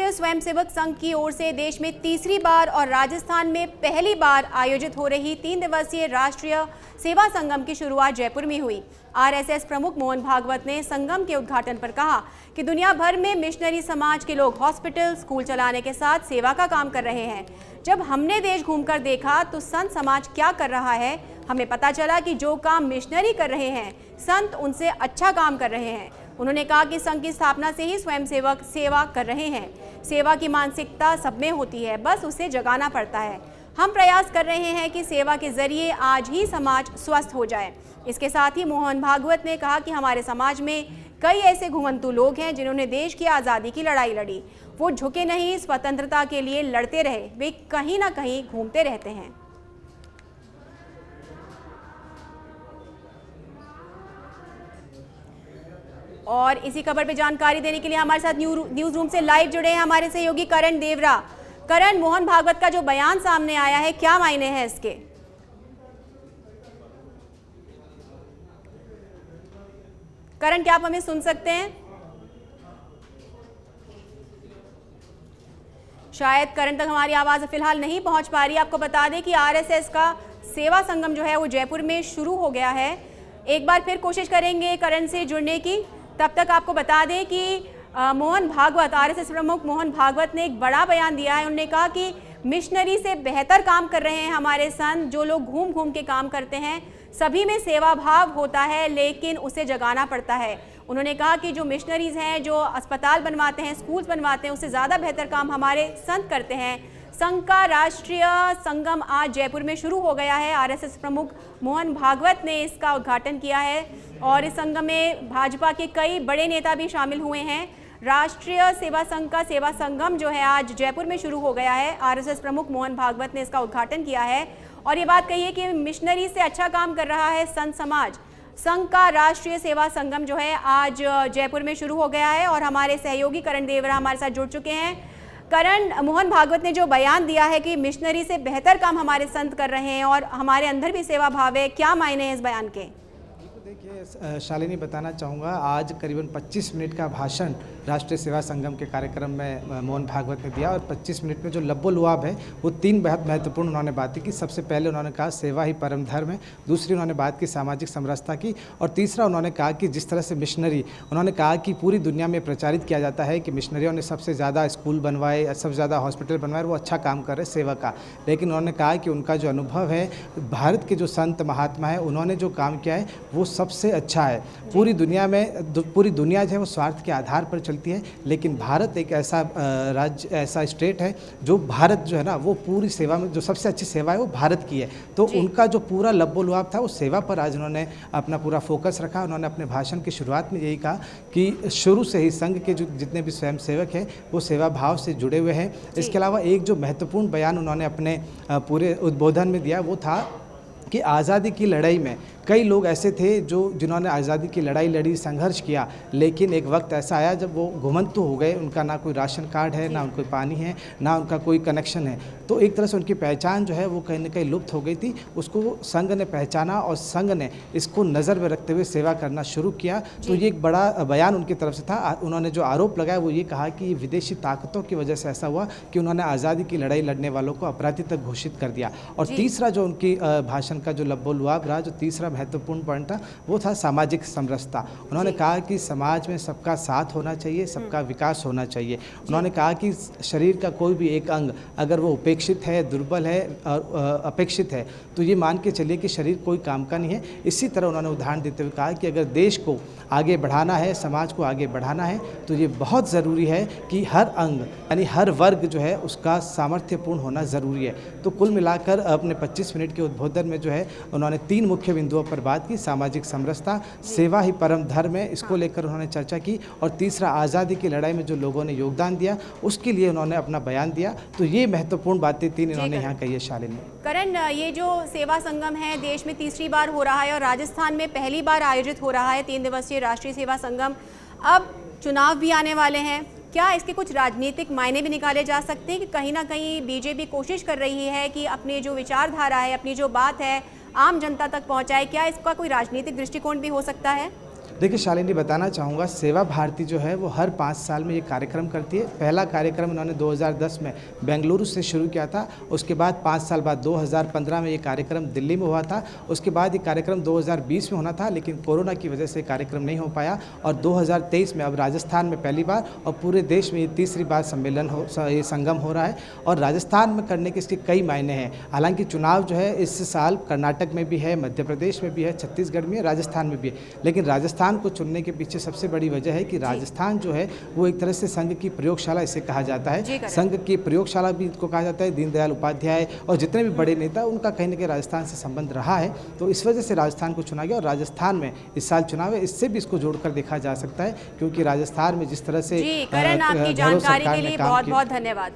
राष्ट्रीय स्वयंसेवक संघ की ओर से देश में तीसरी बार और राजस्थान में पहली बार आयोजित हो रही 3 दिवसीय राष्ट्रीय सेवा संगम की शुरुआत जयपुर में हुई। आरएसएस प्रमुख मोहन भागवत ने संगम के उद्घाटन पर कहा कि दुनिया भर में मिशनरी समाज के लोग हॉस्पिटल, स्कूल चलाने के साथ सेवा का काम कर रहे हैं। जब हमने देश घूमकर देखा तो संत समाज क्या कर रहा है, हमें पता चला कि जो काम मिशनरी कर रहे हैं, संत उनसे अच्छा काम कर रहे हैं। उन्होंने कहा कि संघ की स्थापना से ही स्वयंसेवक सेवा कर रहे हैं। सेवा की मानसिकता सब में होती है, बस उसे जगाना पड़ता है। हम प्रयास कर रहे हैं कि सेवा के जरिए आज ही समाज स्वस्थ हो जाए। इसके साथ ही मोहन भागवत ने कहा कि हमारे समाज में कई ऐसे घुमंतू लोग हैं जिन्होंने देश की आज़ादी की लड़ाई लड़ी। वो झुके नहीं, स्वतंत्रता के लिए लड़ते रहे। वे कहीं ना कहीं घूमते रहते हैं। और इसी खबर पे जानकारी देने के लिए हमारे साथ न्यूज रूम से लाइव जुड़े हैं हमारे सहयोगी करण देवरा। करण, मोहन भागवत का जो बयान सामने आया है, क्या मायने हैं इसके? करण, क्या आप हमें सुन सकते हैं? शायद करण तक हमारी आवाज फिलहाल नहीं पहुंच पा रही। आपको बता दें कि आरएसएस का सेवा संगम जो है वो जयपुर में शुरू हो गया है। एक बार फिर कोशिश करेंगे करण से जुड़ने की। तब तक आपको बता दें कि मोहन भागवत, आरएसएस प्रमुख मोहन भागवत ने एक बड़ा बयान दिया है। उन्होंने कहा कि मिशनरी से बेहतर काम कर रहे हैं हमारे संत। जो लोग घूम घूम के काम करते हैं, सभी में सेवा भाव होता है, लेकिन उसे जगाना पड़ता है। उन्होंने कहा कि जो मिशनरीज हैं, जो अस्पताल बनवाते हैं, स्कूल्स बनवाते हैं, उससे ज़्यादा बेहतर काम हमारे संत करते हैं। संघ का राष्ट्रीय संगम आज जयपुर में शुरू हो गया है। आरएसएस प्रमुख मोहन भागवत ने इसका उद्घाटन किया है और इस संगम में भाजपा के कई बड़े नेता भी शामिल हुए हैं। राष्ट्रीय सेवा संघ का सेवा संगम जो है आज जयपुर में शुरू हो गया है। आरएसएस प्रमुख मोहन भागवत ने इसका उद्घाटन किया है और ये बात कही है कि मिशनरी से अच्छा काम कर रहा है संत समाज। संघ का राष्ट्रीय सेवा संगम जो है आज जयपुर में शुरू हो गया है और हमारे सहयोगी करण देवरा हमारे साथ जुड़ चुके हैं। करण, मोहन भागवत ने जो बयान दिया है कि मिशनरी से बेहतर काम हमारे संत कर रहे हैं और हमारे अंदर भी सेवा भाव है, क्या मायने हैं इस बयान के? देखिए शालिनी, बताना चाहूँगा आज करीबन 25 मिनट का भाषण राष्ट्रीय सेवा संगम के कार्यक्रम में मोहन भागवत ने दिया और 25 मिनट में जो लब्बो-लुआब है वो 3 बेहद महत्वपूर्ण उन्होंने बातें की। सबसे पहले उन्होंने कहा सेवा ही परम धर्म है, दूसरी उन्होंने बात की सामाजिक समरसता की और तीसरा उन्होंने कहा कि जिस तरह से मिशनरी, उन्होंने कहा कि पूरी दुनिया में प्रचारित किया जाता है कि मिशनरियों ने सबसे ज़्यादा स्कूल बनवाए, सबसे ज़्यादा हॉस्पिटल बनवाए, वो अच्छा काम कर रहे सेवा का। लेकिन उन्होंने कहा कि उनका जो अनुभव है, भारत के जो संत महात्मा है, उन्होंने जो काम किया है वो सबसे अच्छा है। पूरी दुनिया में पूरी दुनिया जो है वो स्वार्थ के आधार पर चलती है, लेकिन भारत एक ऐसा राज्य, ऐसा स्टेट है जो भारत जो है ना वो पूरी सेवा में जो सबसे अच्छी सेवा है वो भारत की है। तो उनका जो पूरा लब्बो-लुआब था वो सेवा पर आज उन्होंने अपना पूरा फोकस रखा। उन्होंने अपने भाषण की शुरुआत में यही कहा कि शुरू से ही संघ के जो जितने भी स्वयंसेवक हैं वो सेवा भाव से जुड़े हुए हैं। इसके अलावा एक जो महत्वपूर्ण बयान उन्होंने अपने पूरे उद्बोधन में दिया वो था कि आज़ादी की लड़ाई में कई लोग ऐसे थे जिन्होंने आज़ादी की लड़ाई लड़ी, संघर्ष किया, लेकिन एक वक्त ऐसा आया जब वो घुमंतु हो गए। उनका ना कोई राशन कार्ड है, ना उनको पानी है, ना उनका कोई कनेक्शन है। तो एक तरह से उनकी पहचान जो है वो कहीं ना कहीं लुप्त हो गई थी। उसको संघ ने पहचाना और संघ ने इसको नज़र में रखते हुए सेवा करना शुरू किया। तो ये एक बड़ा बयान उनकी तरफ से था। उन्होंने जो आरोप लगाया वो ये कहा कि विदेशी ताकतों की वजह से ऐसा हुआ कि उन्होंने आज़ादी की लड़ाई लड़ने वालों को अपराधी तक घोषित कर दिया। और तीसरा जो उनकी भाषण का जो लब्बो-लुआब रहा, जो तीसरा महत्वपूर्ण पॉइंट था वो था सामाजिक समरसता। उन्होंने कहा कि समाज में सबका साथ होना चाहिए, सबका विकास होना चाहिए। उन्होंने कहा कि शरीर का कोई भी एक अंग अगर वो उपेक्षित है, दुर्बल है और अपेक्षित है तो ये मान के चलिए कि शरीर कोई काम का नहीं है। इसी तरह उन्होंने उदाहरण देते हुए कहा कि अगर देश को आगे बढ़ाना है, समाज को आगे बढ़ाना है तो ये बहुत ज़रूरी है कि हर अंग यानी हर वर्ग जो है उसका सामर्थ्यपूर्ण होना ज़रूरी है। तो कुल मिलाकर अपने 25 मिनट के उद्बोधन में जो है उन्होंने 3 मुख्य बिंदुओं पर बात की। सामाजिक समरसता, सेवा ही परम धर्म है, इसको लेकर उन्होंने चर्चा की और तीसरा आज़ादी की लड़ाई में जो लोगों ने योगदान दिया उसके लिए उन्होंने अपना बयान दिया। तो ये महत्वपूर्ण बातें 3 इन्होंने यहाँ कही है। शालिनी, करण, ये जो सेवा संगम है देश में तीसरी बार हो रहा है और राजस्थान में पहली बार आयोजित हो रहा है 3 दिवसीय राष्ट्रीय सेवा संगम। अब चुनाव भी आने वाले हैं, क्या इसके कुछ राजनीतिक मायने भी निकाले जा सकते हैं कि कहीं ना कहीं बीजेपी कोशिश कर रही है कि अपनी जो विचारधारा है, अपनी जो बात है आम जनता तक पहुंचाए? क्या इसका कोई राजनीतिक दृष्टिकोण भी हो सकता है? देखिए शालिनी, बताना चाहूँगा सेवा भारती जो है वो हर 5 साल में ये कार्यक्रम करती है। पहला कार्यक्रम इन्होंने 2010 में बेंगलुरु से शुरू किया था। उसके बाद 5 साल बाद 2015 में ये कार्यक्रम दिल्ली में हुआ था। उसके बाद ये कार्यक्रम 2020 में होना था, लेकिन कोरोना की वजह से कार्यक्रम नहीं हो पाया और 2023 में अब राजस्थान में पहली बार और पूरे देश में ये तीसरी बार ये संगम हो रहा है। और राजस्थान में करने के इसके कई मायने हैं। हालांकि चुनाव जो है इस साल कर्नाटक में भी है, मध्य प्रदेश में भी है, छत्तीसगढ़ में, राजस्थान में भी है। लेकिन राजस्थान को चुनने के पीछे सबसे बड़ी वजह है कि राजस्थान जो है वो एक तरह से संघ की प्रयोगशाला इसे कहा जाता है। संघ की प्रयोगशाला भी इसको कहा जाता है। दीनदयाल उपाध्याय और जितने भी बड़े नेता उनका कहीं ना कहीं राजस्थान से संबंध रहा है, तो इस वजह से राजस्थान को चुना गया। और राजस्थान में इस साल चुनाव है, इससे भी इसको जोड़कर देखा जा सकता है, क्योंकि राजस्थान में जिस तरह से करण, आपकी जानकारी के लिए बहुत बहुत धन्यवाद।